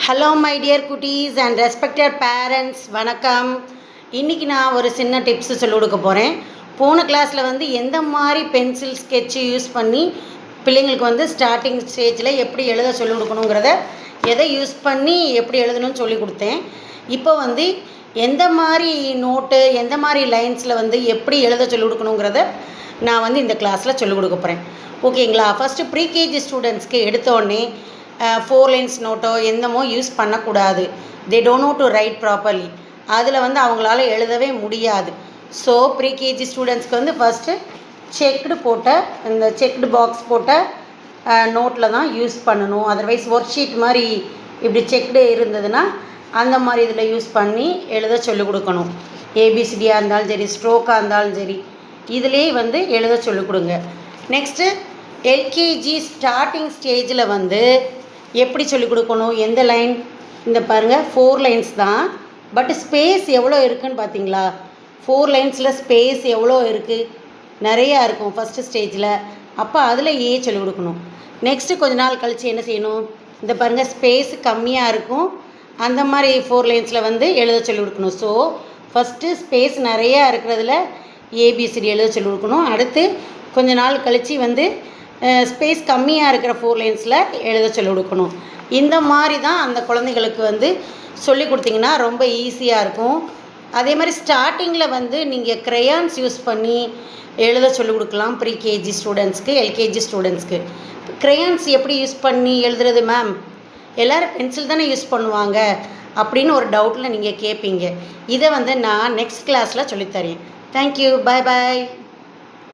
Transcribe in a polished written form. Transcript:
Hello my dear குட்டீஸ் and respected parents, வணக்கம். இன்றைக்கி நான் ஒரு சின்ன டிப்ஸு சொல்லிக் கொடுக்க போகிறேன். போன கிளாஸில் எந்த மாதிரி பென்சில் ஸ்கெட்சு யூஸ் பண்ணி பிள்ளைங்களுக்கு ஸ்டார்டிங் ஸ்டேஜில் எப்படி எழுத சொல்லிக் கொடுக்கணுங்கிறத, எதை யூஸ் பண்ணி எப்படி எழுதணும்னு சொல்லி கொடுத்தேன். இப்போ எந்த மாதிரி நோட்டு, எந்த மாதிரி லைன்ஸில் எப்படி எழுத சொல்லிக் கொடுக்கணுங்கிறத நான் இந்த கிளாஸில் சொல்லிக் கொடுக்க போகிறேன். ஓகேங்களா? ஃபஸ்ட்டு ப்ரீகேஜி ஸ்டூடெண்ட்ஸ்க்கு எடுத்தோடனே 4 lines நோட்டோ என்னமோ யூஸ் பண்ணக்கூடாது. They don't know to right properly. அதில் அவங்களால எழுதவே முடியாது. ஸோ ப்ரீகேஜி ஸ்டூடெண்ட்ஸ்க்கு ஃபஸ்ட்டு செக்டு போட்ட இந்த செக்டு பாக்ஸ் போட்ட நோட்டில் தான் யூஸ் பண்ணணும். அதர்வைஸ் ஒர்க் ஷீட் மாதிரி இப்படி செக்டு இருந்ததுன்னா அந்த மாதிரி இதில் யூஸ் பண்ணி எழுத சொல்லிக் கொடுக்கணும். ஏபிசிடியாக இருந்தாலும் சரி, ஸ்ட்ரோக்காக இருந்தாலும் சரி, இதிலே எழுத சொல்லிக் கொடுங்க. நெக்ஸ்ட்டு எல்கேஜி ஸ்டார்டிங் ஸ்டேஜில் எப்படி சொல்லிக் கொடுக்கணும், எந்த லைன், இந்த பாருங்கள் 4 lines தான். பட் ஸ்பேஸ் எவ்வளோ இருக்குதுன்னு பார்த்தீங்களா? 4 linesல ஸ்பேஸ் எவ்வளோ இருக்குது, நிறையா இருக்கும் ஃபஸ்ட்டு ஸ்டேஜில். அப்போ அதில் சொல்லிக் கொடுக்கணும். நெக்ஸ்ட்டு கொஞ்ச நாள் கழித்து என்ன செய்யணும், இந்த பாருங்கள் ஸ்பேஸ் கம்மியாக இருக்கும், அந்த மாதிரி 4 linesல எழுத சொல்லிக் கொடுக்கணும். ஸோ ஃபஸ்ட்டு ஸ்பேஸ் நிறையா இருக்கிறதுல ஏபிசிடி எழுத சொல்லிக் கொடுக்கணும். அடுத்து கொஞ்ச நாள் கழித்து ஸ்பேஸ் கம்மியாக இருக்கிற 4 linesல எழுத சொல்லிக் கொடுக்கணும். இந்த மாதிரி தான் அந்த குழந்தைங்களுக்கு சொல்லி கொடுத்தீங்கன்னா ரொம்ப ஈஸியாக இருக்கும். அதே மாதிரி ஸ்டார்டிங்கில் நீங்கள் க்ரையான்ஸ் யூஸ் பண்ணி எழுத சொல்லிக் கொடுக்கலாம் ப்ரீகேஜி ஸ்டூடெண்ட்ஸ்க்கு, எல்கேஜி ஸ்டூடெண்ட்ஸ்க்கு. க்ரையான்ஸ் எப்படி யூஸ் பண்ணி எழுதுறது மேம், எல்லோரும் பென்சில் தானே யூஸ் பண்ணுவாங்க அப்படின்னு ஒரு டவுட்டில் நீங்கள் கேட்பீங்க. இதை நான் நெக்ஸ்ட் கிளாஸில் சொல்லித்தரேன். தேங்க்யூ, பாய் பாய்.